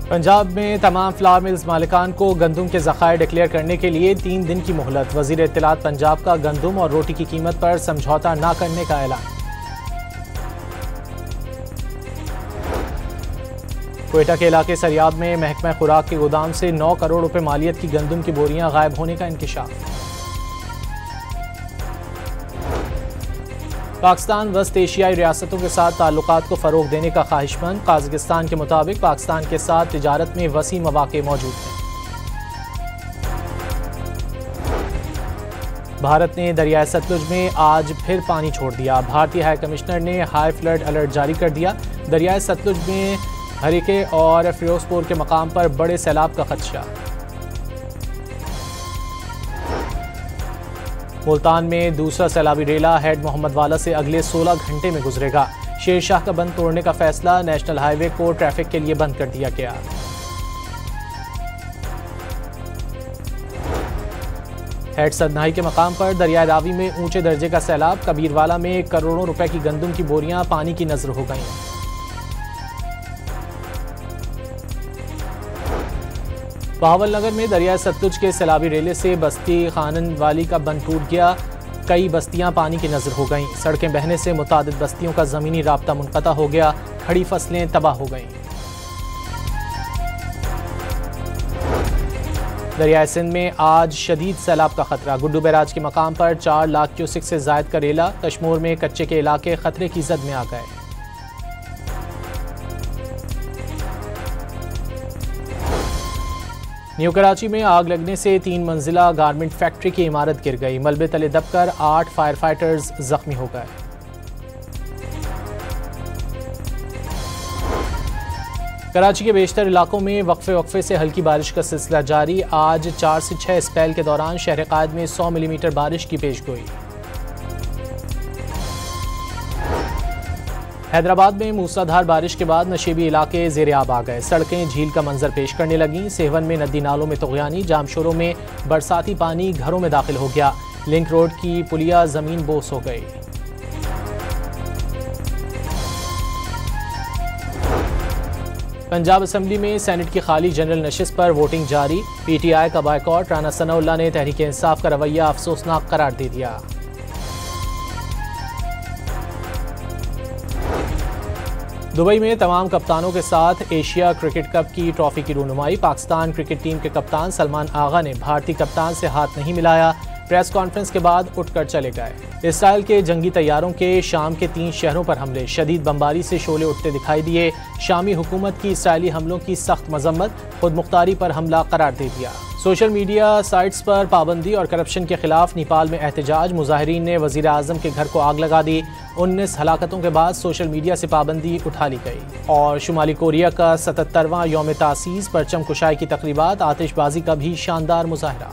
पंजाब में तमाम flower mills मालिकान को गंदुम के ज़खायर डिक्लेयर करने के लिए 3 दिन की मोहलत। वज़ीर इत्तलात पंजाब का गंदुम और रोटी की कीमत पर समझौता न करने का ऐलान। क्वेटा के इलाके सरियाब में महकमा खुराक के गोदाम से 9 करोड़ रुपए मालियत की गंदुम की बोरियां गायब होने का इंकशाफ। पाकिस्तान वस्त एशियाई रियासतों के साथ ताल्लुकात को फ़रोग देने का ख्वाहिशमंद। काज़ाकिस्तान के मुताबिक पाकिस्तान के साथ तिजारत में वसी मौक़े मौजूद हैं। भारत ने दरियाए सतलुज में आज फिर पानी छोड़ दिया। भारतीय हाई कमिश्नर ने हाई फ्लड अलर्ट जारी कर दिया। दरियाए सतलुज में हरिके और फिरोजपुर के मकाम पर बड़े सैलाब का खदशा। मुल्तान में दूसरा सैलाबी रेला हेड मोहम्मद वाला से अगले 16 घंटे में गुजरेगा। शेर शाह का बंद तोड़ने का फैसला। नेशनल हाईवे को ट्रैफिक के लिए बंद कर दिया गया। हेड सदनाही के मकाम पर दरिया रावी में ऊंचे दर्जे का सैलाब। कबीरवाला में करोड़ों रुपए की गंदुम की बोरियां पानी की नजर हो गईं। बहावलनगर में दरिया सतलुज के सैलाबी रेले से बस्ती खानन वाली का बंद टूट गया। कई बस्तियां पानी की नजर हो गईं। सड़कें बहने से मुतादिद बस्तियों का जमीनी राब्ता मुनक़ता हो गया। खड़ी फसलें तबाह हो गईं। दरियाए सिंध में आज शदीद सैलाब का खतरा। गुड्डू बैराज के मकाम पर 4 लाख क्यूसिक से जायद का रेला। कश्मीर में कच्चे के इलाके खतरे की जद में आ गए। न्यू कराची में आग लगने से 3 मंजिला गारमेंट फैक्ट्री की इमारत गिर गई। मलबे तले दबकर 8 फायर फाइटर्स जख्मी हो गए। कराची के बेशतर इलाकों में वक्फे से हल्की बारिश का सिलसिला जारी। आज 4 से 6 स्पेल के दौरान शहर कायद में 100 मिलीमीटर बारिश की पेशगोई। हैदराबाद में मूसलाधार बारिश के बाद नशेबी इलाके ज़ेरे आब आ गए। सड़कें झील का मंजर पेश करने लगीं। सेवन में नदी नालों में तुग़यानी। जामशोरों में बरसाती पानी घरों में दाखिल हो गया। लिंक रोड की पुलिया जमीन बोस हो गई। पंजाब असम्बली में सेनेट की खाली जनरल नशिस्त पर वोटिंग जारी। PTI का बायकॉट। राना सनाउल्लाह ने तहरीक इंसाफ का रवैया अफसोसनाक करार दे दिया। दुबई में तमाम कप्तानों के साथ एशिया क्रिकेट कप की ट्रॉफी की रूनुमाई। पाकिस्तान क्रिकेट टीम के कप्तान सलमान आगा ने भारतीय कप्तान से हाथ नहीं मिलाया। प्रेस कॉन्फ्रेंस के बाद उठकर चले गए। इसराइल के जंगी तैयारों के शाम के 3 शहरों पर हमले। शदीद बमबारी से शोले उठते दिखाई दिए। शामी हुकूमत की इसराइली हमलों की सख्त मजम्मत। खुद मुख्तारी पर हमला करार दे दिया। सोशल मीडिया साइट्स पर पाबंदी और करप्शन के खिलाफ नेपाल में एहतजाज। मुजाहिरीन ने वजीर आजम के घर को आग लगा दी। 19 हलाकतों के बाद सोशल मीडिया से पाबंदी उठा ली गई। और शुमाली कोरिया का 77वां यौम तासीस परचम कुशाई की तकरीबात। आतिशबाजी का भी शानदार मुजाहरा।